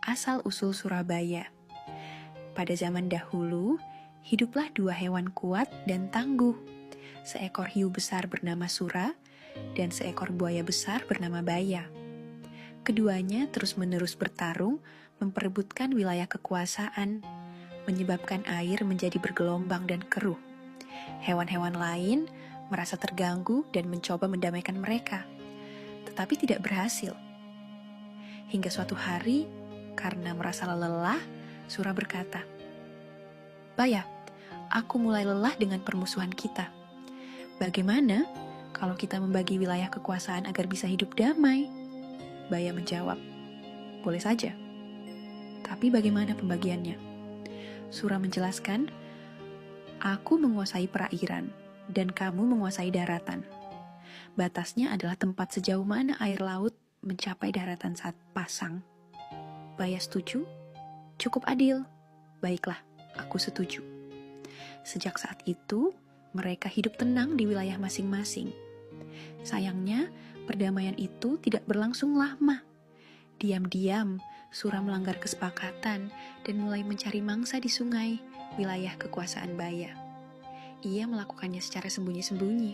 asal-usul Surabaya. Pada zaman dahulu, hiduplah dua hewan kuat dan tangguh. Seekor hiu besar bernama Sura dan seekor buaya besar bernama Baya. Keduanya terus-menerus bertarung, memperebutkan wilayah kekuasaan, menyebabkan air menjadi bergelombang dan keruh. Hewan-hewan lain merasa terganggu dan mencoba mendamaikan mereka, tetapi tidak berhasil. Hingga suatu hari, karena merasa lelah, Sura berkata, "Baya, aku mulai lelah dengan permusuhan kita. Bagaimana kalau kita membagi wilayah kekuasaan agar bisa hidup damai?" Baya menjawab, "Boleh saja. Tapi bagaimana pembagiannya?" Sura menjelaskan, "Aku menguasai perairan dan kamu menguasai daratan. Batasnya adalah tempat sejauh mana air laut mencapai daratan saat pasang." Baya setuju? Cukup adil. Baiklah, aku setuju. Sejak saat itu, mereka hidup tenang di wilayah masing-masing. Sayangnya, perdamaian itu tidak berlangsung lama. Diam-diam, Sura melanggar kesepakatan dan mulai mencari mangsa di sungai, wilayah kekuasaan Baya. Ia melakukannya secara sembunyi-sembunyi,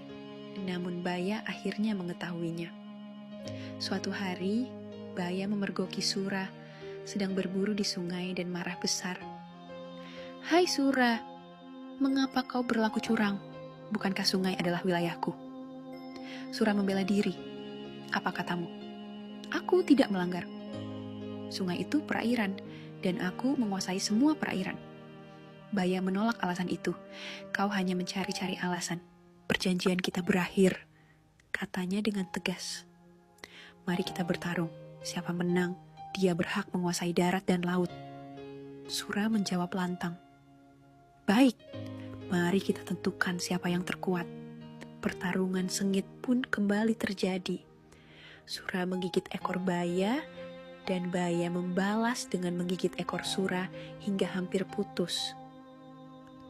namun Baya akhirnya mengetahuinya. Suatu hari, Baya memergoki Sura, sedang berburu di sungai dan marah besar. "Hai Sura, mengapa kau berlaku curang? Bukankah sungai adalah wilayahku?" Sura membela diri. "Apa katamu? Aku tidak melanggar. Sungai itu perairan, dan aku menguasai semua perairan." Baya menolak alasan itu. "Kau hanya mencari-cari alasan. Perjanjian kita berakhir," katanya dengan tegas. "Mari kita bertarung. Siapa menang, dia berhak menguasai darat dan laut." Sura menjawab lantang. "Baik, mari kita tentukan siapa yang terkuat." Pertarungan sengit pun kembali terjadi. Sura menggigit ekor Baya, dan Baya membalas dengan menggigit ekor Sura hingga hampir putus.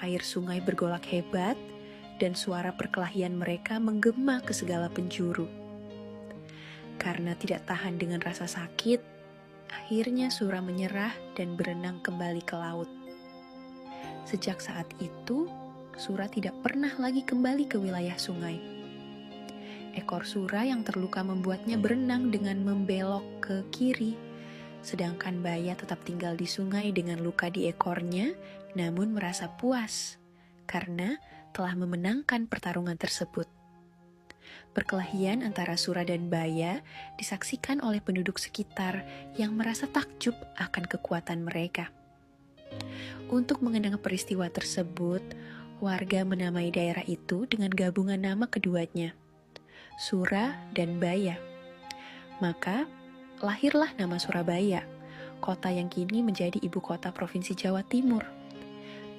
Air sungai bergolak hebat, dan suara perkelahian mereka menggema ke segala penjuru. Karena tidak tahan dengan rasa sakit, akhirnya Sura menyerah dan berenang kembali ke laut. Sejak saat itu, Sura tidak pernah lagi kembali ke wilayah sungai. Ekor Sura yang terluka membuatnya berenang dengan membelok ke kiri, sedangkan Baya tetap tinggal di sungai dengan luka di ekornya, namun merasa puas karena telah memenangkan pertarungan tersebut. Perkelahian antara Sura dan Baya disaksikan oleh penduduk sekitar yang merasa takjub akan kekuatan mereka. Untuk mengenang peristiwa tersebut, warga menamai daerah itu dengan gabungan nama keduanya, Sura dan Baya. Maka lahirlah nama Surabaya, kota yang kini menjadi ibu kota Provinsi Jawa Timur.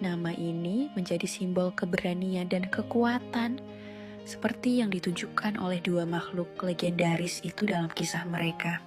Nama ini menjadi simbol keberanian dan kekuatan, seperti yang ditunjukkan oleh dua makhluk legendaris itu dalam kisah mereka.